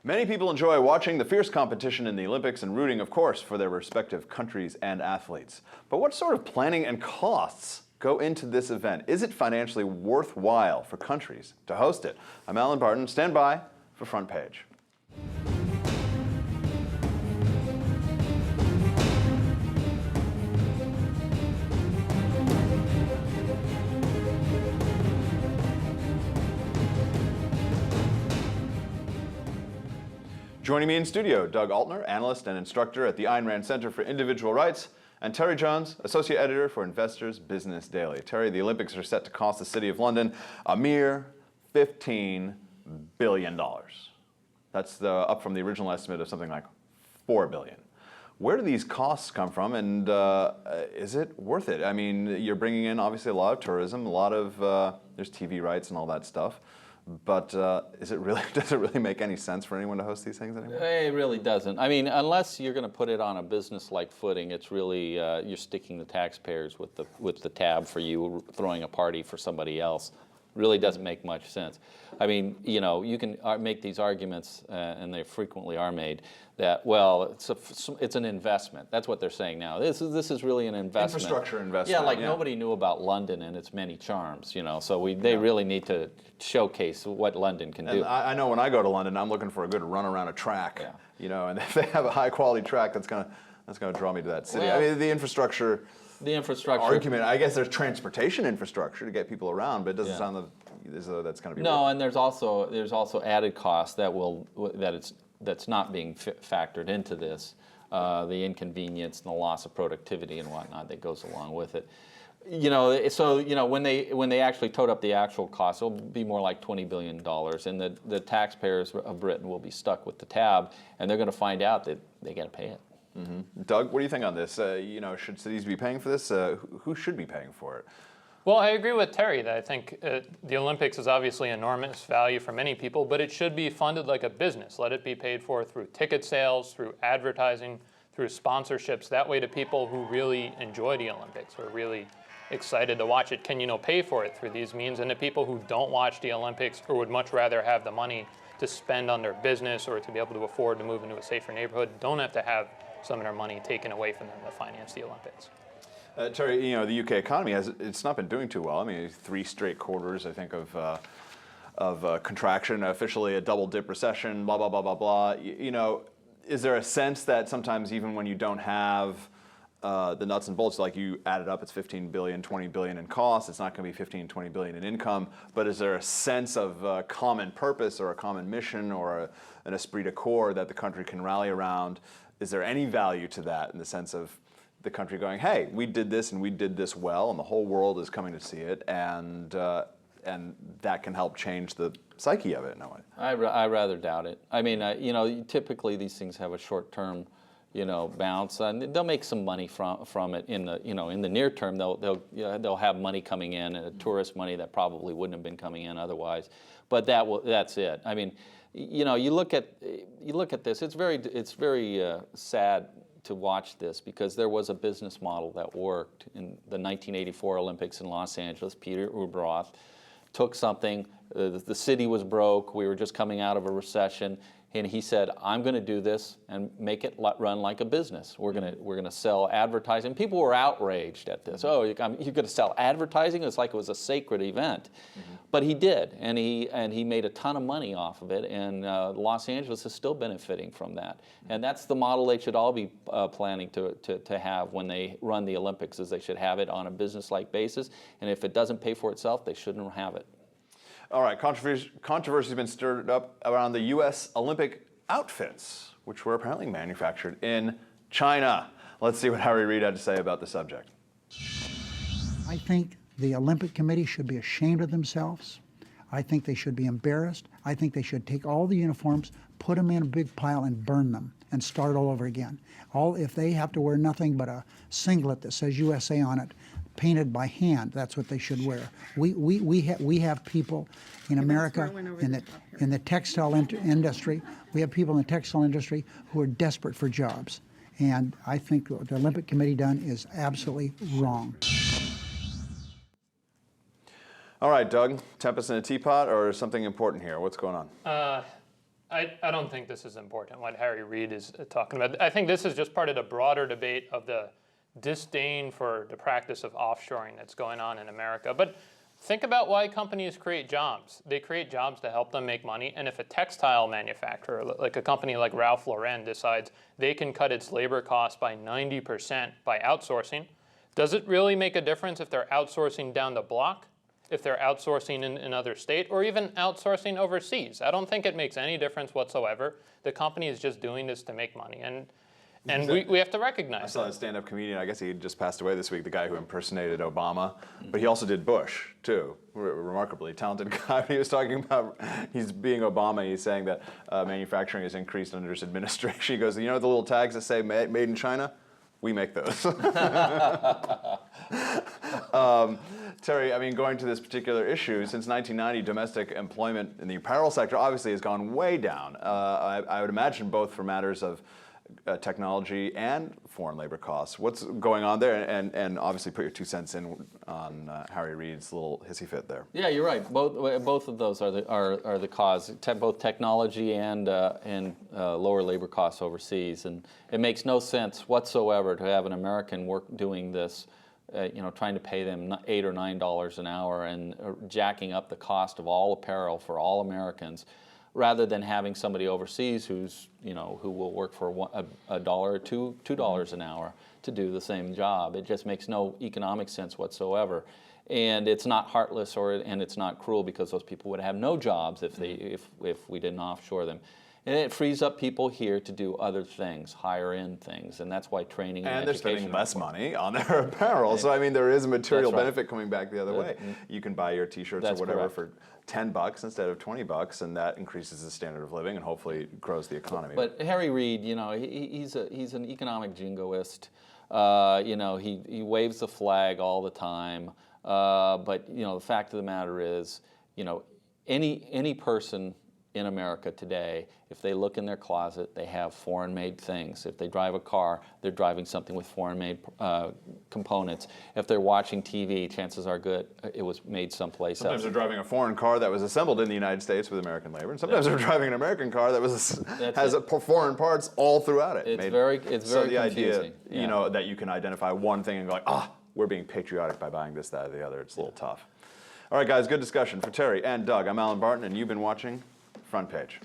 Many people enjoy watching the fierce competition in the Olympics and rooting, of course, for their respective countries and athletes. But what sort of planning and costs go into this event? Is it financially worthwhile for countries to host it? I'm Allen Barton. Stand by for Front Page. Joining me in studio, Doug Altner, analyst and instructor at the Ayn Rand Center for Individual Rights, and Terry Jones, associate editor for Investors Business Daily. Terry, the Olympics are set to cost the City of London a mere $15 billion. That's up from the original estimate of something like $4 billion. Where do these costs come from, and is it worth it? I mean, you're bringing in obviously a lot of tourism, a lot of there's TV rights and all that stuff. But does it really make any sense for anyone to host these things anymore? It really doesn't. I mean, unless you're going to put it on a business-like footing, it's really you're sticking the taxpayers with the tab for you throwing a party for somebody else. Really doesn't make much sense. I mean, you know, you can make these arguments, and they frequently are made, that, well, it's an investment. That's what they're saying now. This is really an investment. Infrastructure investment. Yeah, like nobody knew about London and its many charms, you know. So they really need to showcase what London can do. I know when I go to London, I'm looking for a good run around a track. Yeah. You know, and if they have a high quality track, that's gonna draw me to that city. Well, I mean, the infrastructure argument, I guess there's transportation infrastructure to get people around, but it doesn't sound as though that's going to be and there's also added costs that's not being factored into this, the inconvenience and the loss of productivity and whatnot that goes along with it. You know, so you know when they actually total up the actual cost, it'll be more like $20 billion, and the taxpayers of Britain will be stuck with the tab, and they're going to find out that they got to pay it. Mm-hmm. Doug, what do you think on this? You know, should cities be paying for this? Who should be paying for it? Well, I agree with Terry that I think the Olympics is obviously enormous value for many people, but it should be funded like a business. Let it be paid for through ticket sales, through advertising, through sponsorships. That way, to people who really enjoy the Olympics, who are really excited to watch it, can pay for it through these means. And the people who don't watch the Olympics or would much rather have the money to spend on their business or to be able to afford to move into a safer neighborhood don't have to have some of their money taken away from them to finance the Olympics. Terry, you know, the UK economy it's not been doing too well. I mean, 3 straight quarters, I think, of contraction, officially a double-dip recession, blah, blah, blah, blah, blah. You know, is there a sense that sometimes even when you don't have the nuts and bolts, like you add it up, it's 15 billion, 20 billion in costs, it's not going to be 15, 20 billion in income, but is there a sense of common purpose or a common mission or an esprit de corps that the country can rally around? Is there any value to that in the sense of the country going, hey, we did this and we did this well, and the whole world is coming to see it, and that can help change the psyche of it in a way? I rather doubt it. I mean, you know, typically these things have a short-term, you know, bounce, and they'll make some money from it in the near term. They'll have money coming in, tourist money that probably wouldn't have been coming in otherwise. But that's it. I mean, you know, you look at this. It's very sad to watch this, because there was a business model that worked in the 1984 Olympics in Los Angeles. Peter Ueberroth took something. The city was broke. We were just coming out of a recession. And he said, I'm going to do this and make it run like a business. We're going to sell advertising. People were outraged at this. Oh, you're going to sell advertising? It's like it was a sacred event. Mm-hmm. But he did, and he made a ton of money off of it. And Los Angeles is still benefiting from that. And that's the model they should all be planning to have when they run the Olympics. Is they should have it on a business-like basis. And if it doesn't pay for itself, they shouldn't have it. All right, controversy has been stirred up around the U.S. Olympic outfits, which were apparently manufactured in China. Let's see what Harry Reid had to say about the subject. I think the Olympic Committee should be ashamed of themselves. I think they should be embarrassed. I think they should take all the uniforms, put them in a big pile, and burn them and start all over again. If they have to wear nothing but a singlet that says USA on it, painted by hand, that's what they should wear. We have people in America in the textile industry. We have people in the textile industry who are desperate for jobs, and I think what the Olympic Committee done is absolutely wrong. All right, Doug, tempest in a teapot or something important here? What's going on? I don't think this is important, what Harry Reid is talking about. I think this is just part of the broader debate of the disdain for the practice of offshoring that's going on in America. But think about why companies create jobs. They create jobs to help them make money, and if a textile manufacturer, like a company like Ralph Lauren, decides they can cut its labor costs by 90% by outsourcing, does it really make a difference if they're outsourcing down the block, if they're outsourcing in another state, or even outsourcing overseas? I don't think it makes any difference whatsoever. The company is just doing this to make money, and we have to recognize I saw that. a stand-up comedian, I guess he just passed away this week, the guy who impersonated Obama, but he also did Bush, too. Remarkably talented guy. He was talking about, he's being Obama, he's saying that manufacturing has increased under his administration. He goes, you know the little tags that say made in China? We make those. Terry, I mean, going to this particular issue, since 1990, domestic employment in the apparel sector obviously has gone way down. I would imagine both for matters of technology and foreign labor costs. What's going on there? And obviously put your 2 cents in on Harry Reid's little hissy fit there. Yeah, you're right. Both of those are the cause. Both technology and lower labor costs overseas, and it makes no sense whatsoever to have an American doing this, trying to pay them $8 or $9 an hour and jacking up the cost of all apparel for all Americans, rather than having somebody overseas who will work for $1 or $2 an hour to do the same job. It just makes no economic sense whatsoever, and it's not heartless and it's not cruel, because those people would have no jobs if we didn't offshore them. And it frees up people here to do other things, higher end things, and that's why training and they're education spending less money on their apparel. So I mean, there is a material That's right. benefit coming back the other way. You can buy your T-shirts or That's whatever correct. for $10 instead of $20, and that increases the standard of living and hopefully grows the economy. But Harry Reid, he's an economic jingoist. He waves the flag all the time. But the fact of the matter is, any person in America today, if they look in their closet, they have foreign-made things. If they drive a car, they're driving something with foreign-made components. If they're watching TV, chances are good it was made someplace Sometimes else. they're driving a foreign car that was assembled in the United States with American labor, and sometimes they're driving an American car that has foreign parts all throughout it. It's very so the confusing. idea, that you can identify one thing and go like, we're being patriotic by buying this, that, or the other. It's a little tough. All right, guys, good discussion. For Terry and Doug, I'm Allen Barton, and you've been watching Front Page.